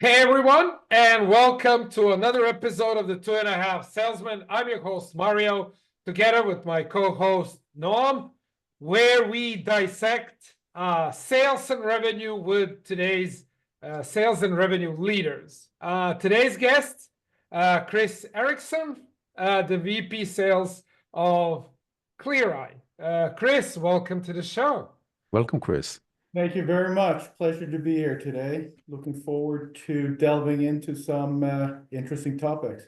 Hey everyone, and welcome to another episode of the 2.5 Salesman. I'm your host Mario, together with my co-host Noam, where we dissect sales and revenue with today's sales and revenue leaders. Today's guest, Chris Eriksson, the VP Sales of ClearEye. Chris, welcome to the show. Welcome, Chris. Thank you very much. Pleasure to be here today. Looking forward to delving into some interesting topics.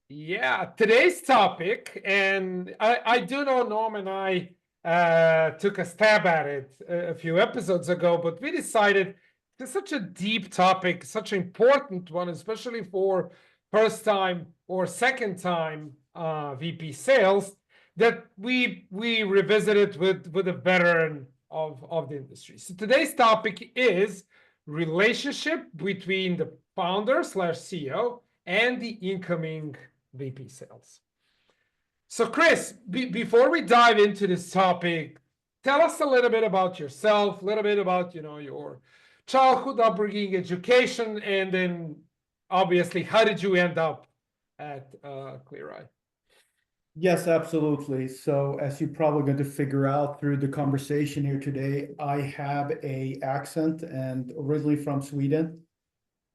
Yeah, today's topic, and I do know Norm and I took a stab at it a few episodes ago, but we decided it's such a deep topic, such an important one, especially for first time or second time VP sales, that we revisit it with a veteran of the industry. So today's topic is relationship between the founder slash CEO and the incoming VP sales. So Chris, before we dive into this topic, tell us a little bit about yourself, a little bit about your childhood upbringing, education, and then obviously how did you end up at ClearEye? Yes, absolutely. So as you're probably going to figure out through the conversation here today, I have an accent and originally from Sweden.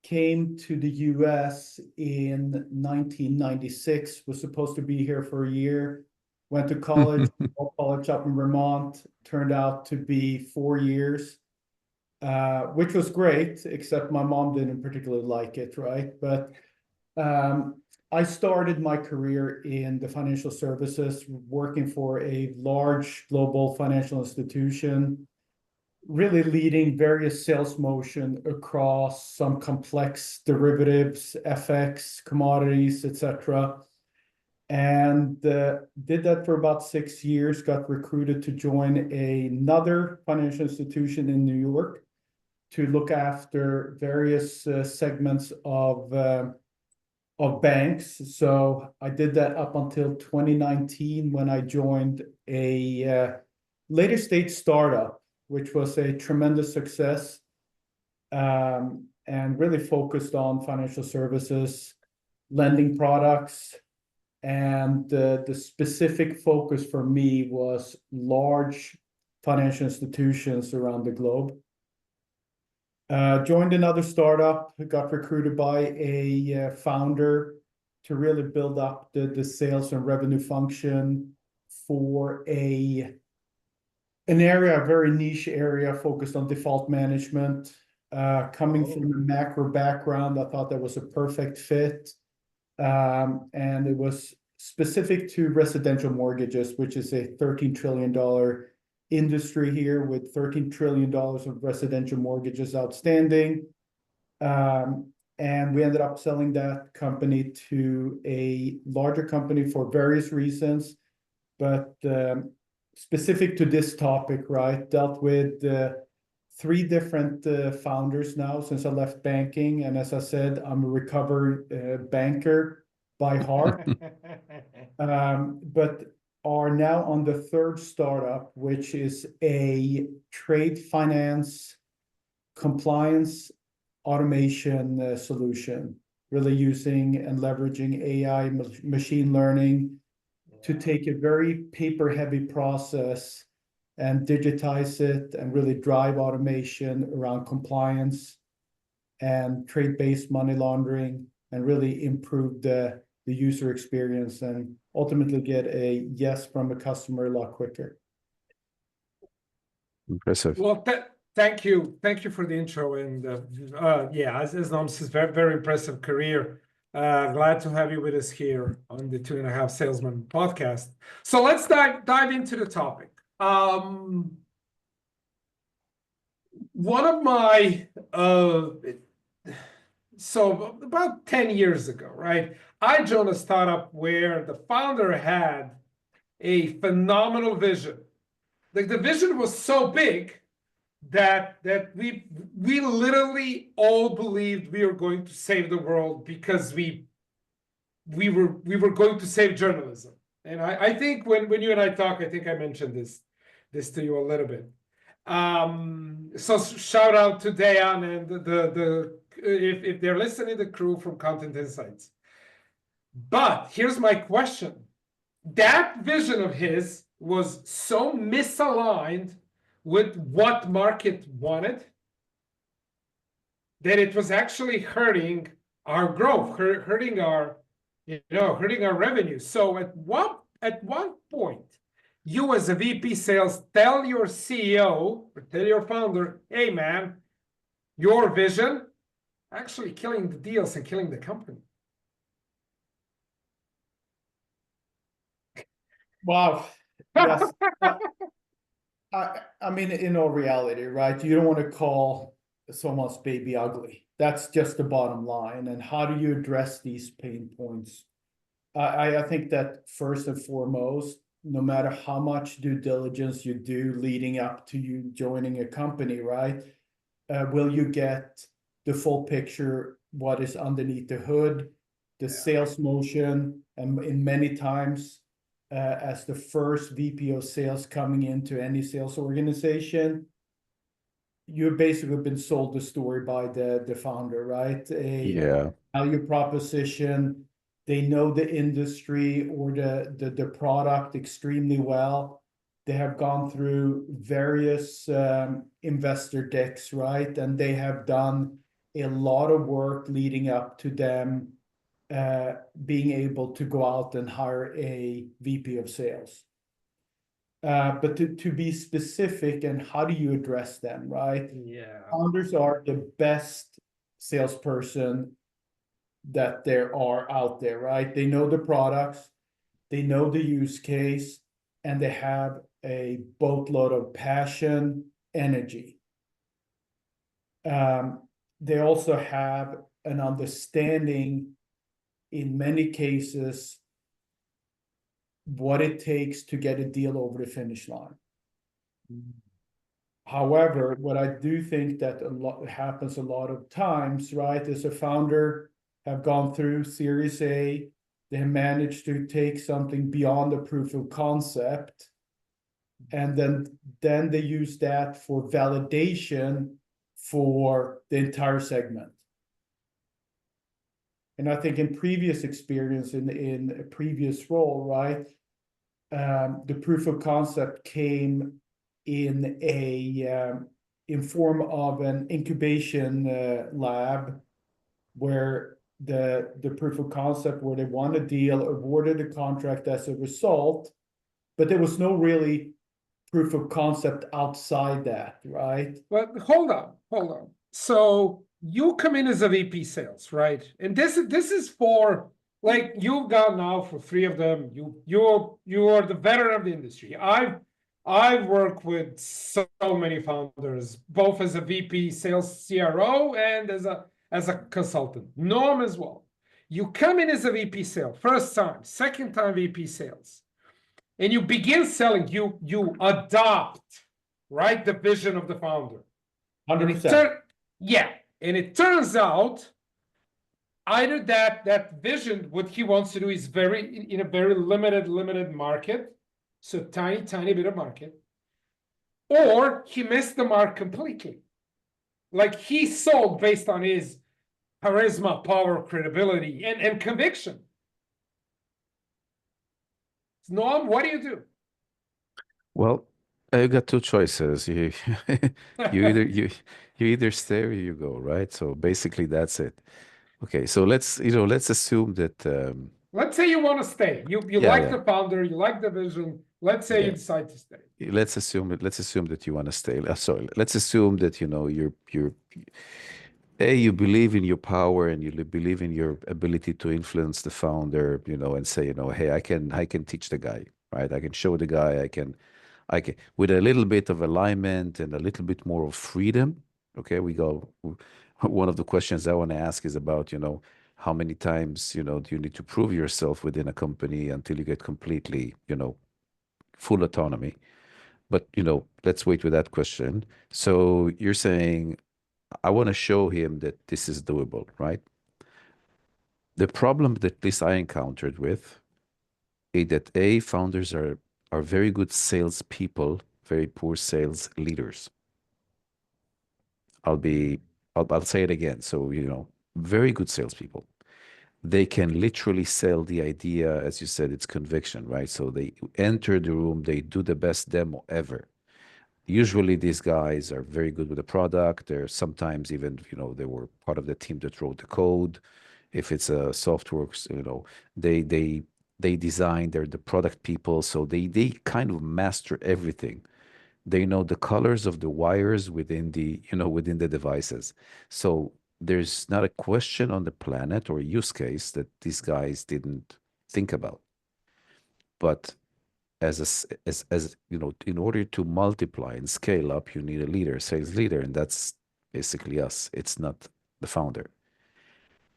Came to the US in 1996, was supposed to be here for a year, went to college, college up in Vermont, turned out to be 4 years, which was great, except my mom didn't particularly like it, right? But I started my career in the financial services, working for a large global financial institution, really leading various sales motion across some complex derivatives, FX, commodities, etc. And did that for about 6 years, got recruited to join another financial institution in New York to look after various segments of banks. So I did that up until 2019 when I joined a later stage startup, which was a tremendous success, and really focused on financial services, lending products, and the specific focus for me was large financial institutions around the globe. Joined another startup, got recruited by a founder to really build up the sales and revenue function for an area, a very niche area focused on default management. Coming from a macro background, I thought that was a perfect fit. And it was specific to residential mortgages, which is a $13 trillion industry here with $13 trillion of residential mortgages outstanding. And we ended up selling that company to a larger company for various reasons. But specific to this topic, right, dealt with 3 different founders now since I left banking. And as I said, I'm a recovered banker by heart. But are now on the 3rd startup, which is a trade finance compliance automation solution, really using and leveraging AI, machine learning, to take a very paper-heavy process and digitize it and really drive automation around compliance and trade-based money laundering and really improve the user experience and ultimately get a yes from a customer a lot quicker. Impressive. Well, thank you for the intro, and yeah, as Noam says, very, very impressive career. Glad to have you with us here on the 2.5 Salesman podcast. So let's dive into the topic. One of my so about 10 years ago, right, I joined a startup where the founder had a phenomenal vision. Like the vision was so big that we literally all believed we were going to save the world because we were going to save journalism. And I think when you and I talk, I think I mentioned this to you a little bit. So shout out to Dayan and if they're listening, the crew from Content Insights. But here's my question. That vision of his was so misaligned with what market wanted that it was actually hurting our growth, hurting our, hurting our revenue. So at one point, you as a VP sales tell your CEO or tell your founder, hey man, your vision actually killing the deals and killing the company. Wow. Yes. I mean, in all reality, right? You don't want to call someone's baby ugly. That's just the bottom line. And how do you address these pain points? I think that first and foremost, no matter how much due diligence you do leading up to you joining a company, right? Will you get the full picture, what is underneath the hood, the sales motion, and in many times, as the first VP of sales coming into any sales organization, you've basically been sold the story by the founder, right? A value proposition. They know the industry or the product extremely well. They have gone through various investor decks, right? And they have done a lot of work leading up to them being able to go out and hire a VP of sales. But to be specific, and how do you address them, right? Yeah. Founders are the best salesperson that there are out there, right? They know the products, they know the use case, and they have a boatload of passion, energy. They also have an understanding, in many cases, what it takes to get a deal over the finish line. However, what I do think that happens a lot of times, right, is a founder have gone through Series A, they managed to take something beyond the proof of concept, and then they use that for validation for the entire segment. And I think in previous experience, in a previous role, right, the proof of concept came in form of an incubation lab, where the proof of concept, where they won a deal, awarded a contract as a result, but there was no really proof of concept outside that, right? But hold on. So you come in as a VP sales, right? And this is for, like, you've got now for three of them. You are the veteran of the industry. I've worked with so many founders, both as a VP sales CRO and as a consultant. Norm as well. You come in as a VP sales, first time, second time VP sales, and you begin selling. You adopt, right, the vision of the founder. 100%. Yeah, and it turns out either that vision, what he wants to do is in a very limited market, so tiny bit of market, or he missed the mark completely. Like, he sold based on his charisma, power, credibility, and conviction. Noam, what do you do? Well, you got two choices. You either you either stay or you go, right? So basically that's it. Okay, so let's assume that Let's say you want to stay. You yeah, like yeah, the founder, you like the vision. Let's say you yeah. decide to stay. Let's assume that you want to stay. Sorry, let's assume that you believe in your power and you believe in your ability to influence the founder, and say, hey, I can teach the guy, right? I can show the guy, I can, with a little bit of alignment and a little bit more of freedom. Okay, one of the questions I want to ask is about, how many times, do you need to prove yourself within a company until you get completely, full autonomy? But, let's wait with that question. So you're saying, I want to show him that this is doable, right? The problem that at least I encountered with is that founders are very good salespeople, very poor sales leaders. I'll say it again. So, very good salespeople. They can literally sell the idea, as you said, it's conviction, right? So they enter the room, they do the best demo ever. Usually these guys are very good with the product. They're sometimes even, they were part of the team that wrote the code. If it's a software, they design, they're the product people. So they kind of master everything. They know the colors of the wires within the devices. So there's not a question on the planet or use case that these guys didn't think about. But in order to multiply and scale up, you need a leader, sales leader, and that's basically us. It's not the founder.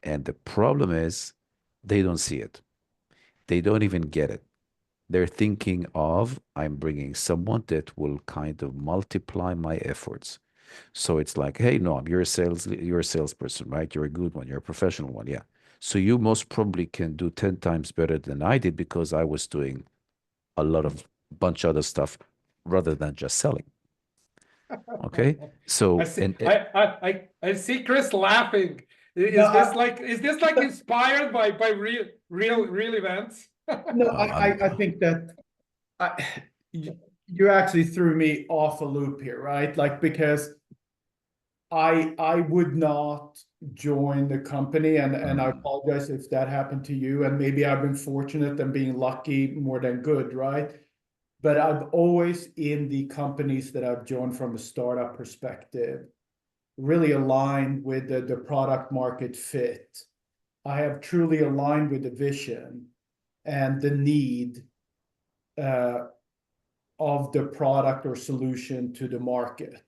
And the problem is they don't see it. They don't even get it. They're thinking of, I'm bringing someone that will kind of multiply my efforts. So it's like, hey, no, you're a salesperson, right? You're a good one. You're a professional one. Yeah. So you most probably can do 10 times better than I did because I was doing a lot of bunch of other stuff rather than just selling. Okay. So, I see Chris laughing. Is this like inspired by real events? No, I think that you actually threw me off a loop here, right? Like, because I would not join the company, and I apologize if that happened to you, and maybe I've been fortunate and being lucky more than good, right? But I've always, in the companies that I've joined from a startup perspective, really aligned with the product market fit. I have truly aligned with the vision and the need of the product or solution to the market.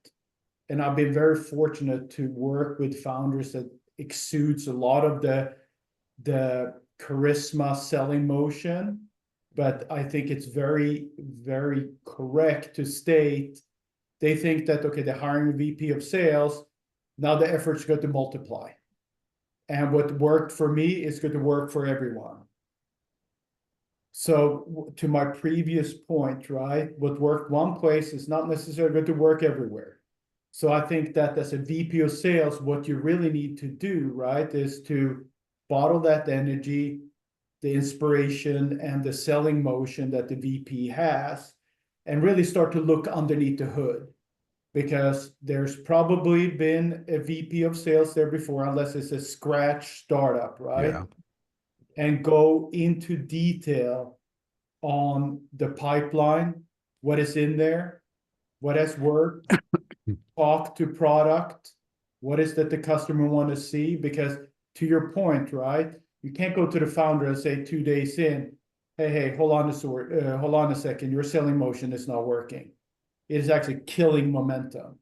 And I've been very fortunate to work with founders that exudes a lot of the charisma selling motion. But I think it's very, very correct to state they think that, okay, they're hiring a VP of sales, now the effort's going to multiply. And what worked for me is going to work for everyone. So to my previous point, right, what worked one place is not necessarily going to work everywhere. So I think that as a VP of sales, what you really need to do, right, is to bottle that energy, the inspiration, and the selling motion that the VP has, and really start to look underneath the hood. Because there's probably been a VP of sales there before, unless it's a scratch startup, right? Yeah. And go into detail on the pipeline, what is in there, what has worked, talk to product, what is that the customer want to see? Because to your point, right, you can't go to the founder and say 2 days in, hey, hold on a second, your selling motion is not working. It is actually killing momentum.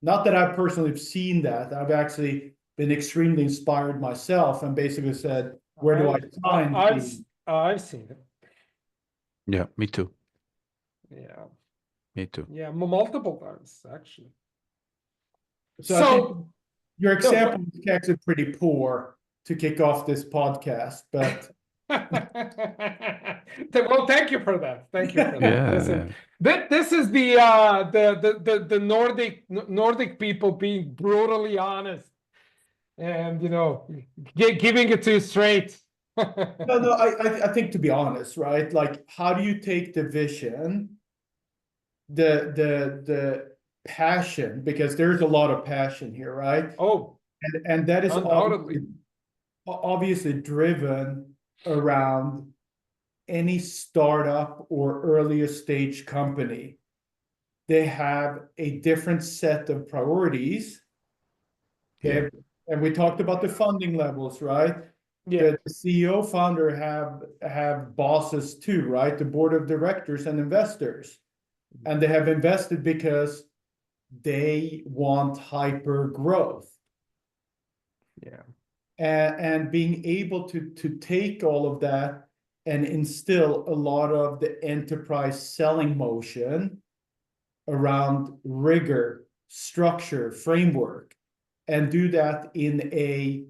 Not that I personally have seen that. I've actually been extremely inspired myself and basically said, where do I find I've seen it. Yeah, me too. Yeah. Me too. Yeah, multiple times, actually. So I think your example is actually pretty poor to kick off this podcast, but well, thank you for that. Thank you for that. Yeah. This is the Nordic people being brutally honest and giving it to you straight. No, I think, to be honest, right? Like, how do you take the vision, the passion, because there's a lot of passion here, right? Oh, and that is undoubtedly obviously driven around any startup or earlier stage company. They have a different set of priorities. Yeah. And we talked about the funding levels, right? Yeah. The CEO founder have bosses too, right? The board of directors and investors. And they have invested because they want hyper growth. Yeah. And being able to take all of that and instill a lot of the enterprise selling motion around rigor, structure, framework, and do that in a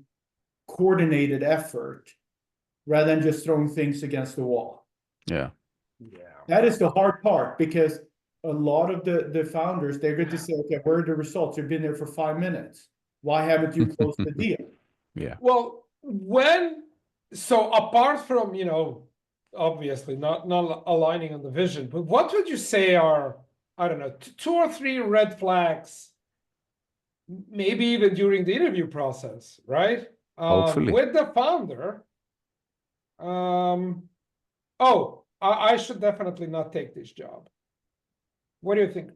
coordinated effort rather than just throwing things against the wall. Yeah. Yeah. That is the hard part, because a lot of the founders, they're going to say, okay, where are the results? You've been there for 5 minutes. Why haven't you closed the deal? Yeah. Well, so apart from, obviously not aligning on the vision, but what would you say are, I don't know, 2 or 3 red flags, maybe even during the interview process, right? Hopefully. With the founder. Oh, I should definitely not take this job. What do you think,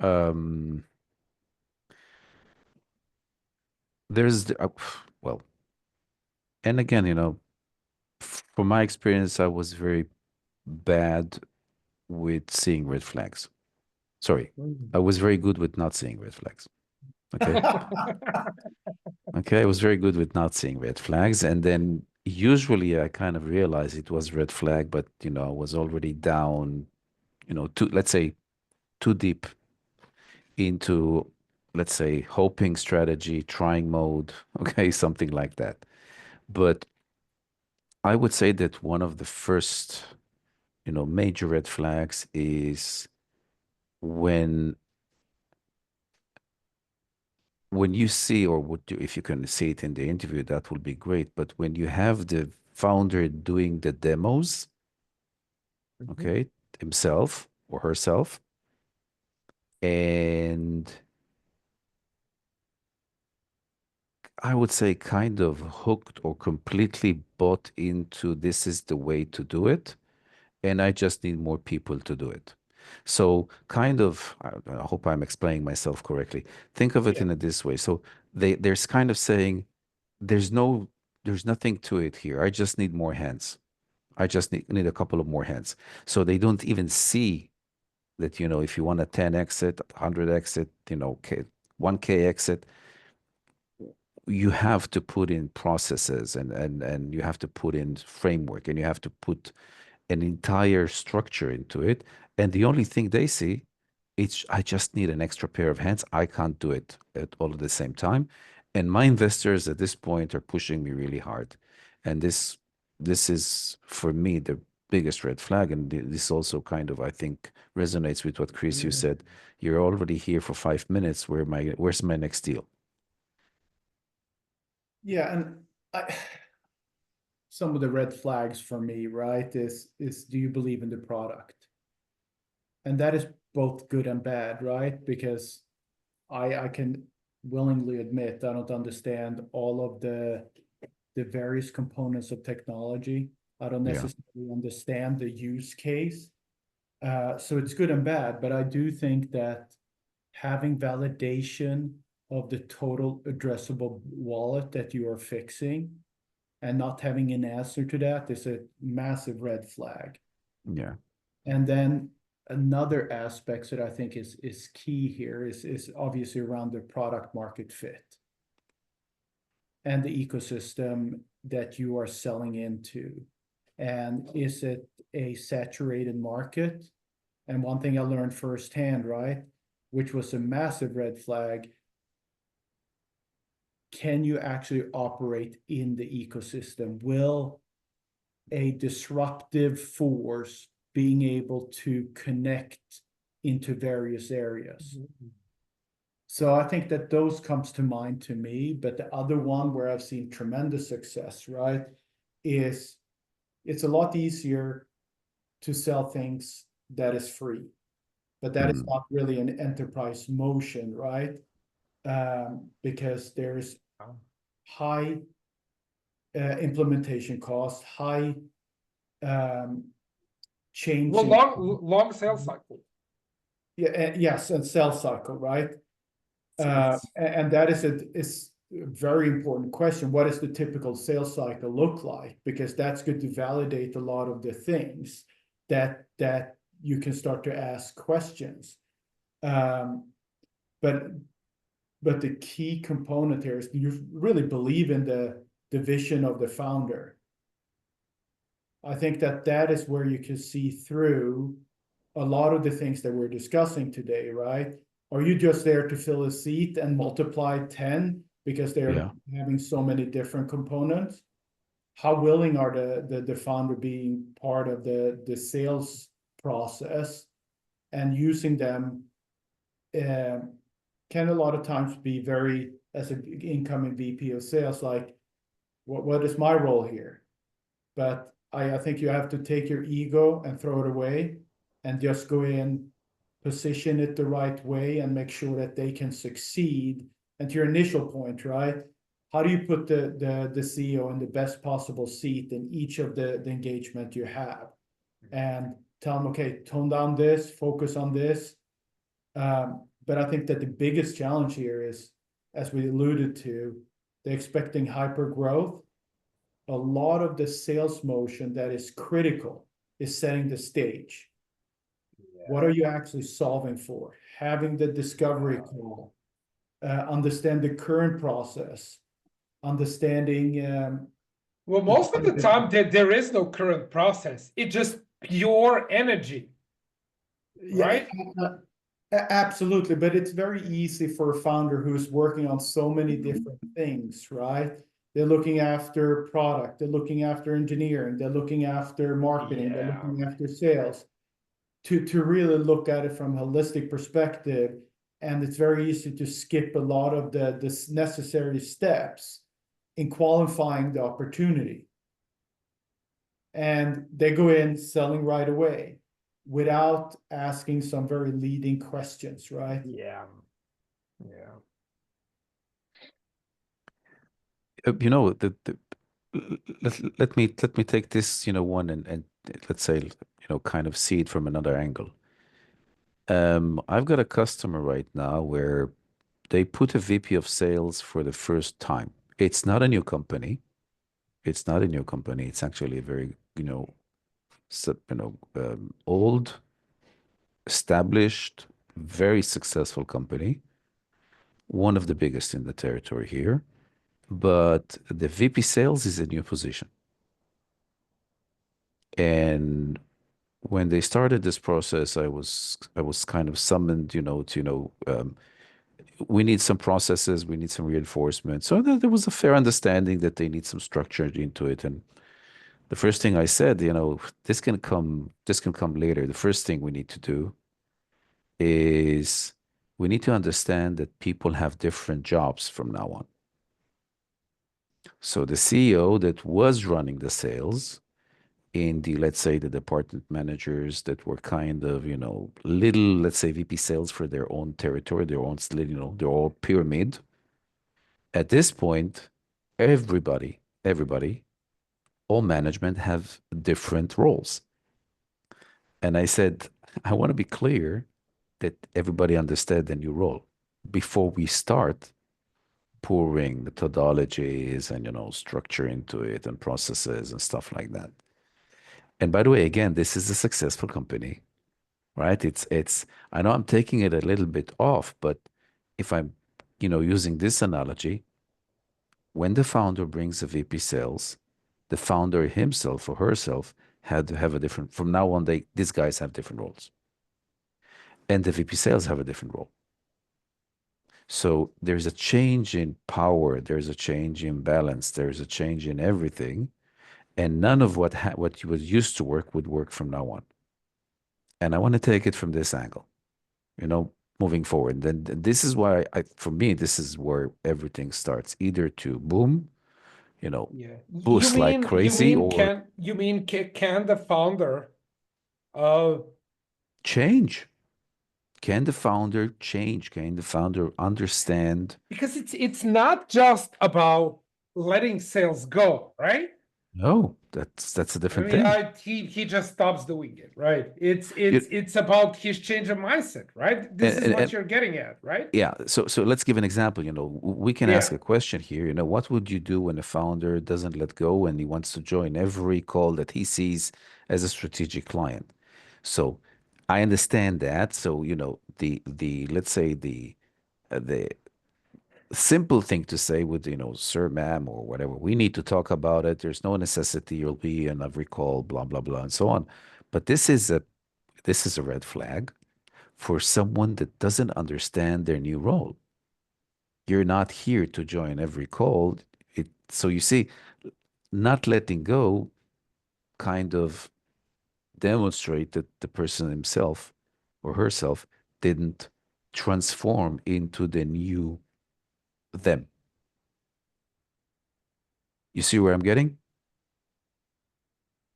Noam? There's well, and again, from my experience, I was very bad with seeing red flags. Sorry, I was very good with not seeing red flags. Okay. Okay, I was very good with not seeing red flags, and then usually I kind of realized it was red flag, but I was already down, let's say, too deep into, let's say, hoping strategy, trying mode, okay, something like that. But I would say that one of the first, major red flags is when you see, or if you can see it in the interview, that will be great. But when you have the founder doing the demos, okay, himself or herself, and I would say kind of hooked or completely bought into this is the way to do it, and I just need more people to do it. So kind of, I hope I'm explaining myself correctly. Think of it Yeah. in this way. So there's kind of saying, there's nothing to it here. I just need more hands. I just need a couple of more hands. So they don't even see that, if you want a 10 exit, 100 exit, 1K exit, you have to put in processes and you have to put in framework and you have to put an entire structure into it. And the only thing they see, I just need an extra pair of hands. I can't do it at all at the same time. And my investors at this point are pushing me really hard. And this is for me the biggest red flag. And this also kind of, I think, resonates with what Chris, you said. You're already here for 5 minutes. Where's my next deal? Yeah, and some of the red flags for me, right, is do you believe in the product? And that is both good and bad, right? Because I can willingly admit I don't understand all of the various components of technology. I don't Yeah. necessarily understand the use case. So it's good and bad, but I do think that having validation of the total addressable wallet that you are fixing and not having an answer to that is a massive red flag. Yeah. And then another aspect that I think is key here is obviously around the product market fit and the ecosystem that you are selling into. And is it a saturated market? And one thing I learned firsthand, right, which was a massive red flag, can you actually operate in the ecosystem? Will a disruptive force being able to connect into various areas? So I think that those comes to mind to me. But the other one where I've seen tremendous success, right, is it's a lot easier to sell things that is free, but that is not really an enterprise motion, right? Because there's high implementation cost, high change. Well, long sales cycle. Yeah, yes, and sales cycle, right? And that is a very important question. What does the typical sales cycle look like? Because that's good to validate a lot of the things that you can start to ask questions. But the key component here is you really believe in the vision of the founder. I think that is where you can see through a lot of the things that we're discussing today, right? Are you just there to fill a seat and multiply 10 because they're having so many different components? How willing are the founder being part of the sales process and using them can a lot of times be very, as an incoming VP of sales, like, what is my role here? But I think you have to take your ego and throw it away and just go in, position it the right way, and make sure that they can succeed. And to your initial point, right? How do you put the CEO in the best possible seat in each of the engagement you have? And tell them, okay, tone down this, focus on this. But I think that the biggest challenge here is, as we alluded to, they're expecting hyper growth. A lot of the sales motion that is critical is setting the stage. What are you actually solving for? Having the discovery call, understand the current process, understanding. Well, most of the time there is no current process. It's just pure energy, right? Absolutely, but it's very easy for a founder who's working on so many different things, right? They're looking after product, they're looking after engineering, they're looking after marketing, they're looking after sales, to really look at it from a holistic perspective. And it's very easy to skip a lot of the necessary steps in qualifying the opportunity. And they go in selling right away without asking some very leading questions, right? Yeah. You know, let me take this, one and let's say, kind of see it from another angle. I've got a customer right now where they put a VP of sales for the first time. It's not a new company. It's not a new company. It's actually a very, old, established, very successful company, one of the biggest in the territory here. But the VP sales is a new position. And when they started this process, I was kind of summoned, we need some processes, we need some reinforcement. So there was a fair understanding that they need some structure into it. And the first thing I said, this can come later. The first thing we need to do is we need to understand that people have different jobs from now on. So the CEO that was running the sales in the, let's say, the department managers that were kind of, little, let's say, VP sales for their own territory, their own, their all pyramid. At this point, everybody, all management have different roles. And I said, I want to be clear that everybody understand the new role before we start pouring methodologies and, structure into it and processes and stuff like that. And by the way, again, this is a successful company, right? I know I'm taking it a little bit off, but if I'm, using this analogy, when the founder brings a VP sales, the founder himself or herself had to have a different, from now on, these guys have different roles. And the VP sales have a different role. So there's a change in power, there's a change in balance, there's a change in everything. And none of what was used to work would work from now on. And I want to take it from this angle, moving forward. Then this is why for me, this is where everything starts, either to boom, boost like crazy, or can the founder change? Can the founder change? Can the founder understand? Because it's not just about letting sales go, right? No, that's a different thing. He just stops doing it, right? It's about his change of mindset, right? This is what you're getting at, right? Yeah. So let's give an example. We can ask a question here. What would you do when a founder doesn't let go and he wants to join every call that he sees as a strategic client? So I understand that. So the let's say the simple thing to say would, sir, ma'am, or whatever, we need to talk about it. There's no necessity. You'll be in every call, blah, blah, blah, and so on. But this is a red flag for someone that doesn't understand their new role. You're not here to join every call. So you see, not letting go kind of demonstrate that the person himself or herself didn't transform into the new them. You see where I'm getting?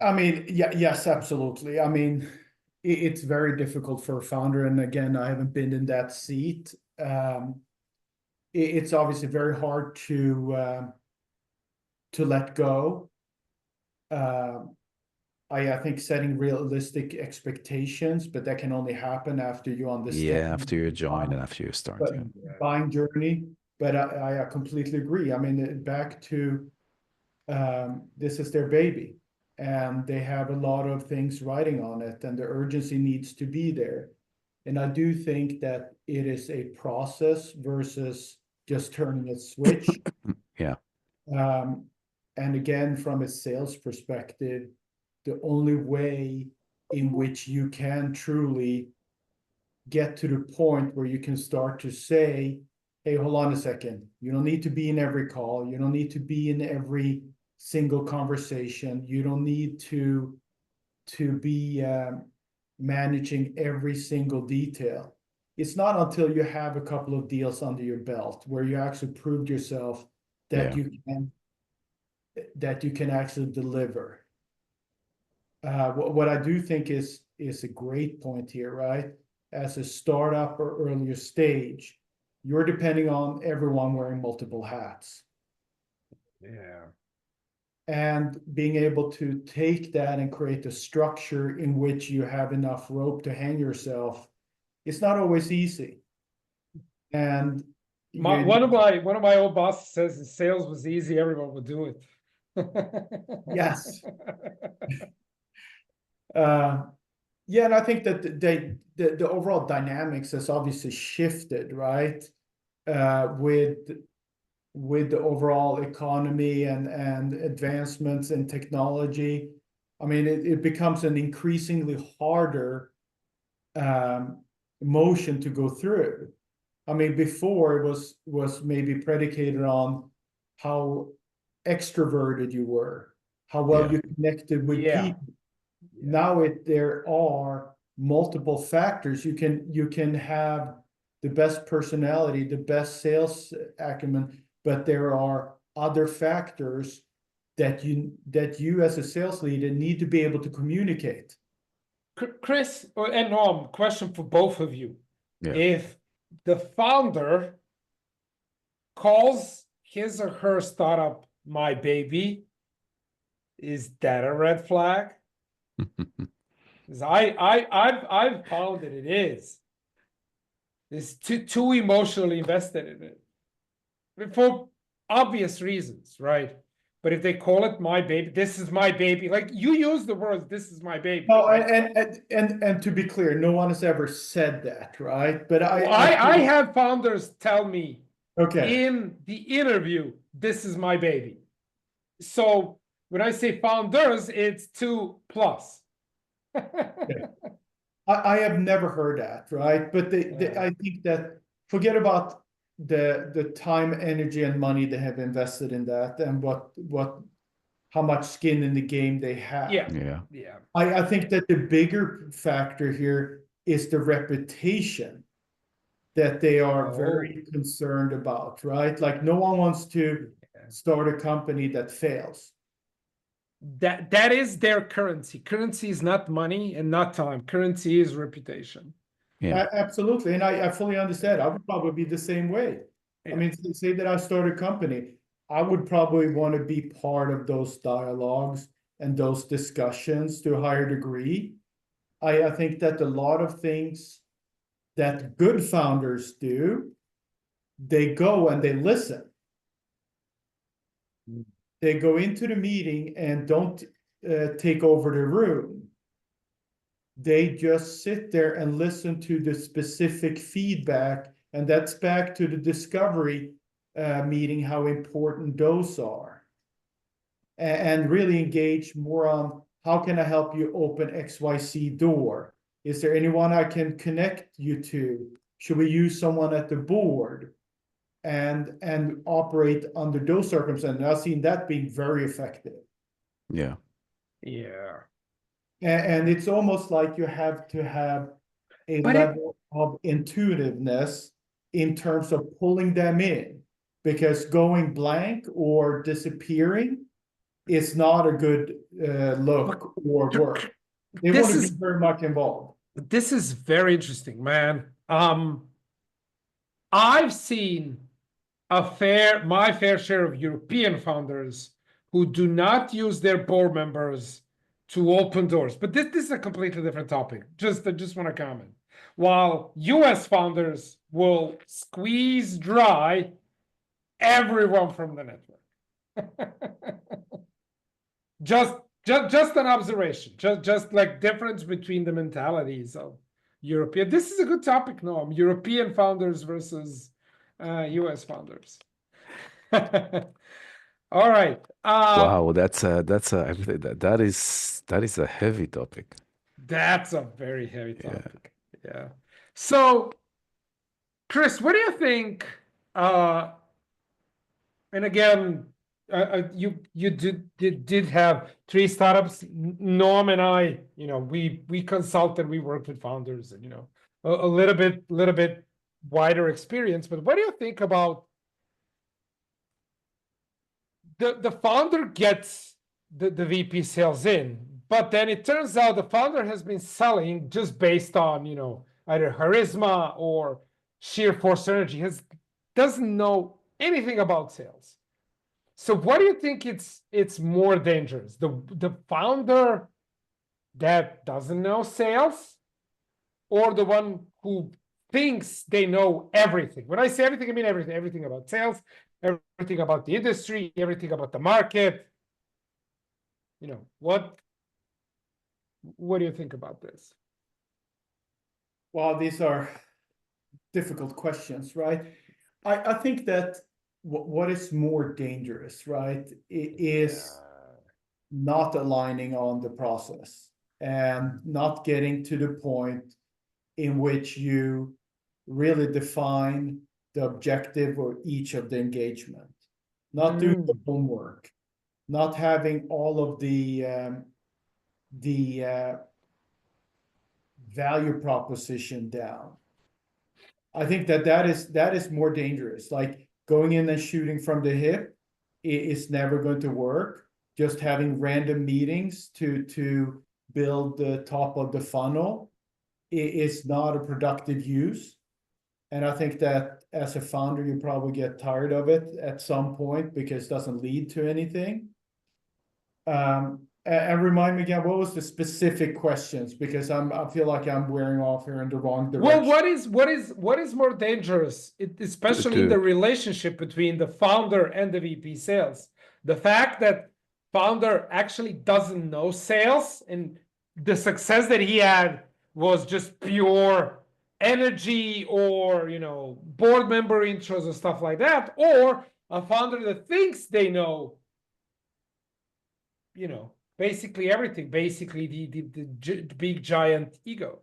I mean, yeah, yes, absolutely. I mean, it's very difficult for a founder, and again, I haven't been in that seat. It's obviously very hard to let go. I think setting realistic expectations, but that can only happen after you understand. Yeah, after you join and after you start. But Yeah. buying journey. But I completely agree. I mean, back to this is their baby, and they have a lot of things writing on it, and the urgency needs to be there. And I do think that it is a process versus just turning a switch. Yeah. And again, from a sales perspective, the only way in which you can truly get to the point where you can start to say, hey, hold on a second, you don't need to be in every call, you don't need to be in every single conversation, you don't need to be managing every single detail. It's not until you have a couple of deals under your belt where you actually proved yourself that you can actually deliver. What I do think is a great point here, right? As a startup or earlier stage, you're depending on everyone wearing multiple hats. Yeah. And being able to take that and create a structure in which you have enough rope to hang yourself, it's not always easy. And one of my old bosses says if sales was easy, everyone would do it. Yes. Yeah, and I think that the overall dynamics has obviously shifted, right? With the overall economy and advancements in technology. I mean, it becomes an increasingly harder motion to go through. I mean, before it was maybe predicated on how extroverted you were, how well you connected with people. Now there are multiple factors. You can have the best personality, the best sales acumen, but there are other factors that you as a sales leader need to be able to communicate. Chris and Norm, question for both of you. Yeah. If the founder calls his or her startup my baby, is that a red flag? Because I've found that it is. It's too emotionally invested in it. For obvious reasons, right? But if they call it my baby, this is my baby. Like you use the words, this is my baby. No, right? and to be clear, no one has ever said that, right? But I have founders tell me okay. in the interview, this is my baby. So when I say founders, it's 2+. I have never heard that, right? But I think that forget about the time, energy, and money they have invested in that, and how much skin in the game they have. Yeah. I think that the bigger factor here is the reputation that they are very concerned about, right? Like no one wants to start a company that fails. That is their currency. Currency is not money and not time. Currency is reputation. Yeah. Absolutely. And I fully understand. I would probably be the same way. I mean, say that I start a company, I would probably want to be part of those dialogues and those discussions to a higher degree. I think that a lot of things that good founders do, they go and they listen. They go into the meeting and don't take over the room. They just sit there and listen to the specific feedback, and that's back to the discovery meeting, how important those are. And really engage more on how can I help you open XYZ door? Is there anyone I can connect you to? Should we use someone at the board? And operate under those circumstances. I've seen that being very effective. Yeah. Yeah. And it's almost like you have to have a But level of intuitiveness in terms of pulling them in, because going blank or disappearing is not a good look or work. They want this to be is very much involved. this is very interesting, man. I've seen my fair share of European founders who do not use their board members to open doors. But this is a completely different topic. I just want to comment. While US founders will squeeze dry everyone from the network. just just an observation. Just like difference between the mentalities of European. This is a good topic, Noam. European founders versus US founders. All right. Wow, that is a heavy topic. That's a very heavy Yeah. topic. Yeah. So, Chris, what do you think? And again, you did have 3 startups. Norm and I, we consulted, we worked with founders, and a little bit wider experience. But what do you think about the founder gets the VP sales in, but then it turns out the founder has been selling just based on either charisma or sheer force energy, doesn't know anything about sales. So what do you think it's more dangerous? The founder that doesn't know sales, or the one who thinks they know everything? When I say everything, I mean everything. Everything about sales, everything about the industry, everything about the market. What do you think about this? Well, these are difficult questions, right? I think that what is more dangerous, right, is not aligning on the process and not getting to the point in which you really define the objective of each of the engagement, not doing the homework, not having all of the value proposition down. I think that is more dangerous. Like going in and shooting from the hip is never going to work. Just having random meetings to build the top of the funnel is not a productive use. And I think that as a founder, you probably get tired of it at some point because it doesn't lead to anything. And remind me again, what was the specific questions? Because I feel like I'm wearing off here in the wrong direction. Well, what is more dangerous, especially in the relationship between the founder and the VP sales? The fact that founder actually doesn't know sales, and the success that he had was just pure energy, or board member intros and stuff like that, or a founder that thinks they know basically everything, basically the big giant ego.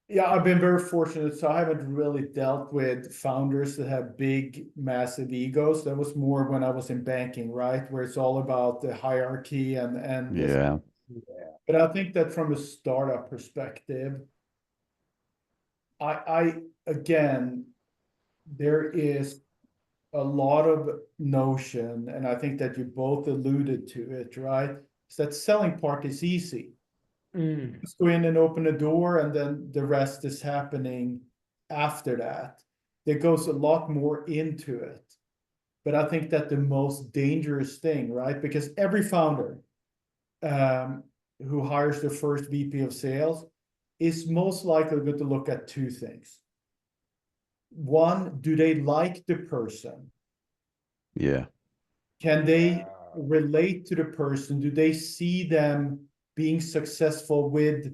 Yeah, I've been very fortunate. So I haven't really dealt with founders that have big, massive egos. That was more when I was in banking, right? Where it's all about the hierarchy and Yeah. But I think that from a startup perspective, I again, there is a lot of notion, and I think that you both alluded to it, right? Is that selling part is easy. Just go in and open a door, and then the rest is happening after that. There goes a lot more into it. But I think that the most dangerous thing, right? Because every founder who hires their first VP of sales is most likely going to look at 2 things. One, do they like the person? Yeah. Can they relate to the person? Do they see them being successful with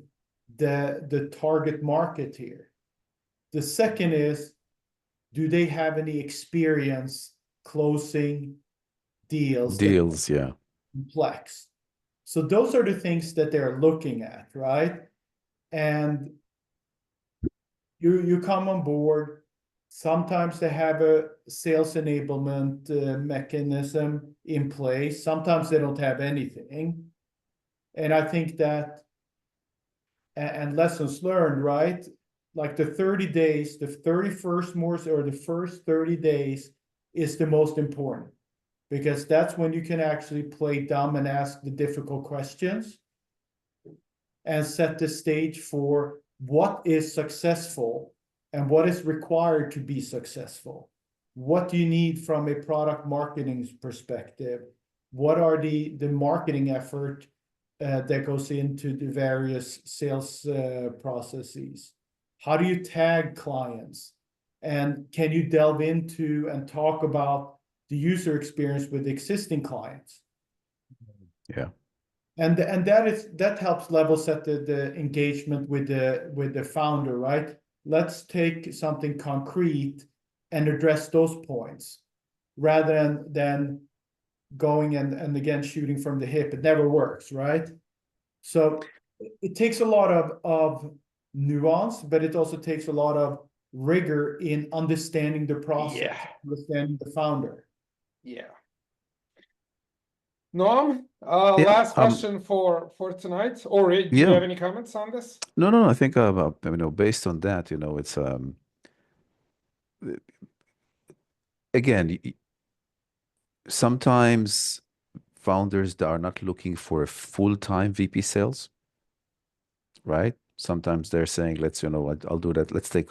the target market here? The second is, do they have any experience closing deals? Yeah. Complex. So those are the things that they're looking at, right? And you come on board. Sometimes they have a sales enablement mechanism in place. Sometimes they don't have anything. And I think that and lessons learned, right? Like the 30 days, the 31st more or the first 30 days is the most important, because that's when you can actually play dumb and ask the difficult questions and set the stage for what is successful and what is required to be successful. What do you need from a product marketing perspective? What are the marketing effort that goes into the various sales processes? How do you tag clients? And can you delve into and talk about the user experience with existing clients? Yeah. And that helps level set the engagement with the founder, right? Let's take something concrete and address those points rather than going and again shooting from the hip. It never works, right? So it takes a lot of nuance, but it also takes a lot of rigor in understanding the process, understanding the founder. Yeah. Noam, Yeah, last question for tonight. Or do you yeah. have any comments on this? No. I think based on that, it's again, sometimes founders that are not looking for a full-time VP sales, right? Sometimes they're saying, I'll do that. Let's take,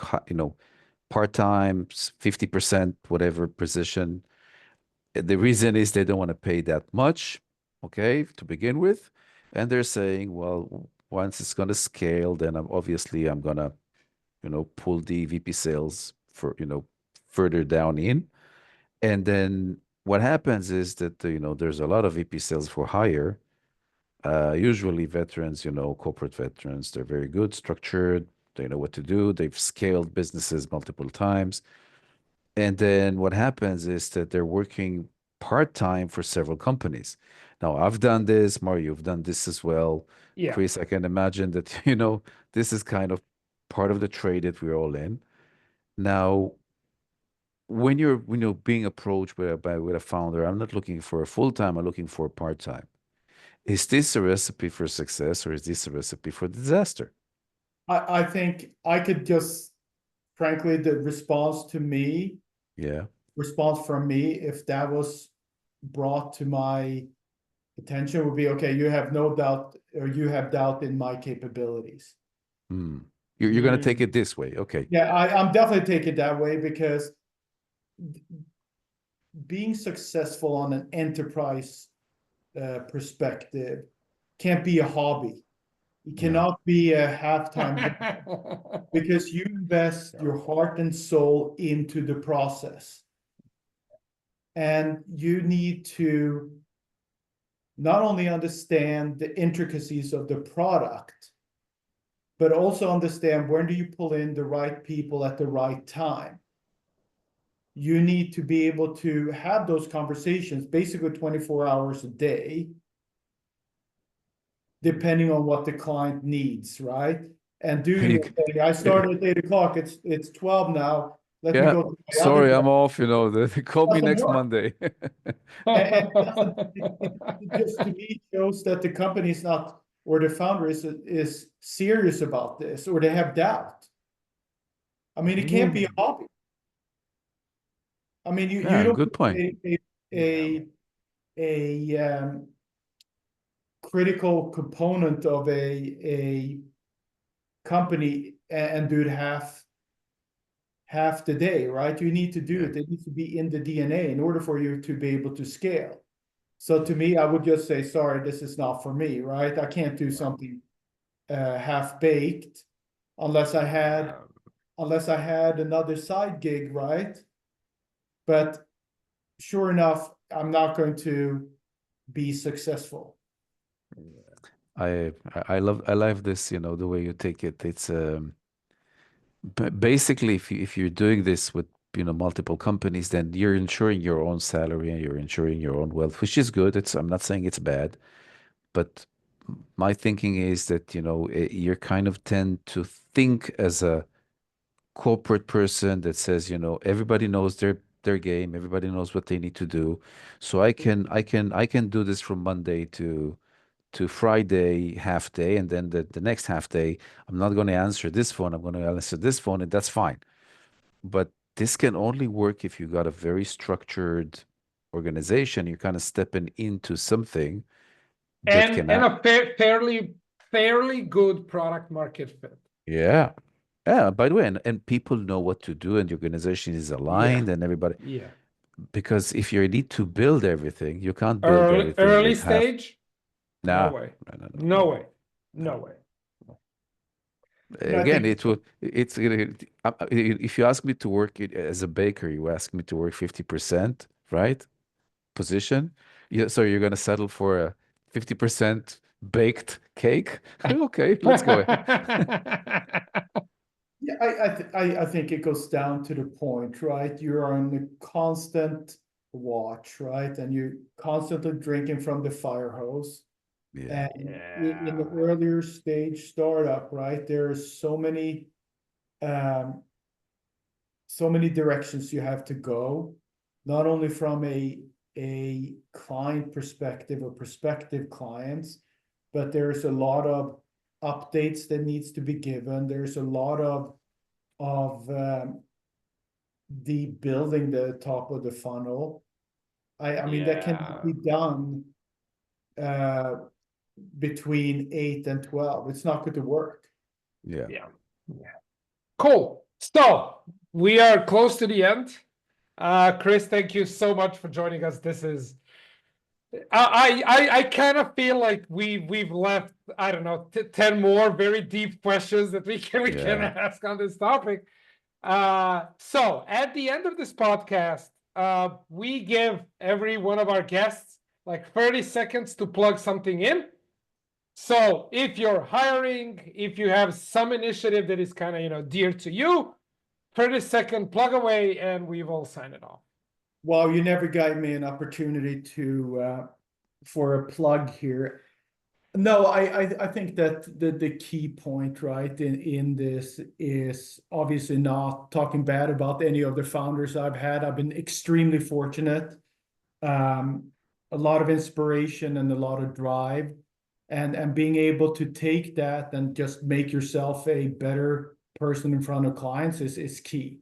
part-time, 50%, whatever position. The reason is they don't want to pay that much, okay, to begin with. And they're saying, well, once it's going to scale, then I'm going to, pull the VP sales for, further down in. And then what happens is that, there's a lot of VP sales for hire. Usually veterans, corporate veterans, they're very good, structured, they know what to do. They've scaled businesses multiple times. And then what happens is that they're working part-time for several companies. Now, I've done this, Mario, you've done this as well. Yeah. Chris, I can imagine that, this is kind of part of the trade that we're all in. Now, when you're, being approached with a founder, I'm not looking for a full-time, I'm looking for a part-time. Is this a recipe for success or is this a recipe for disaster? I think I could just, frankly, the Yeah. response from me, if that was brought to my attention, would be, okay, you have no doubt, or you have doubt in my capabilities. Hmm. You're going to take it this way. Okay. Yeah, I'm definitely taking it that way, because being successful on an enterprise perspective can't be a hobby. It cannot be a halftime because you invest your heart and soul into the process. And you need to not only understand the intricacies of the product, but also understand when do you pull in the right people at the right time. You need to be able to have those conversations basically 24 hours a day, depending on what the client needs, right? And I started at 8 o'clock, it's 12 now. Let me Yeah, go to my other sorry, I'm job. off. They call me Doesn't next work. Monday. And it just, to me, shows that the company is not, or the founder is serious about this, or they have doubt. I mean, it can't be a hobby. I mean, you Yeah, don't good point. a critical component of a company and do it half the day, right? You need to do it. It needs to be in the DNA in order for you to be able to scale. So to me, I would just say, sorry, this is not for me, right? I can't do something half-baked unless I had another side gig, right? But sure enough, I'm not going to be successful. I love this, the way you take it. It's basically if you're doing this with multiple companies, then you're ensuring your own salary and you're ensuring your own wealth, which is good. I'm not saying it's bad, but my thinking is that you're kind of tend to think as a corporate person that says, everybody knows their game, everybody knows what they need to do. So I can do this from Monday to Friday half day, and then the next half day, I'm not going to answer this phone, I'm going to answer this phone, and that's fine. But this can only work if you got a very structured organization. You're kind of stepping into something that And can a fairly good product market fit. yeah. Yeah, by the way, and people know what to do, and the organization is aligned, and everybody. Yeah. Because if you need to build everything, you can't build everything Early with half. stage? Nah, No way. no, no, no, No no. way. No way. And I Again, think it's if you ask me to work as a baker, you ask me to work 50%, right? Position. Yeah, so you're gonna settle for a 50% baked cake? Okay, let's go ahead. yeah, I think it goes down to the point, right? You're on a constant watch, right? And you're constantly drinking from the fire hose. Yeah, And in the earlier stage startup, right, there's so many directions you have to go, not only from a client perspective or prospective clients, but there's a lot of updates that needs to be given. There's a lot of the building the top of the funnel. I mean, that can be done between 8 and 12. It's not going to work. yeah. Cool. So we are close to the end. Chris, thank you so much for joining us. This is I kind of feel like we've left, I don't know, 10 more very deep questions that we can Yeah. ask on this topic. So at the end of this podcast, we give every one of our guests like 30 seconds to plug something in. So if you're hiring, if you have some initiative that is kind of, dear to you, 30-second plug away, and we will sign it off. Well, you never gave me an opportunity for a plug here. No, I think that the key point, right, in this is obviously not talking bad about any of the founders I've had. I've been extremely fortunate, a lot of inspiration and a lot of drive, and being able to take that and just make yourself a better person in front of clients is key.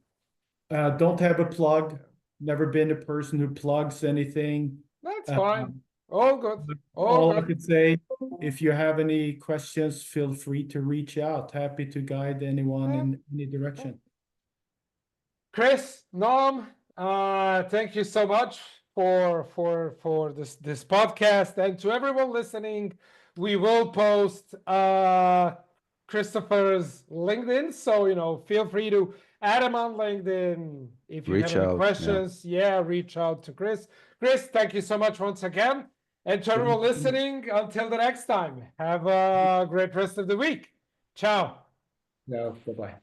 Don't have a plug. Never been a person who plugs anything. That's fine. All good. All I could say, if you have any questions, feel free to reach out. Happy to guide anyone in any direction. Chris, Noam, thank you so much for this podcast, and to everyone listening, we will post Christopher's LinkedIn, so feel free to add him on LinkedIn if you Reach have any out, questions. Reach out to Chris. Chris, thank you so much once again, and to everyone listening, until the next time, have a great rest of the week. Ciao. No, bye-bye.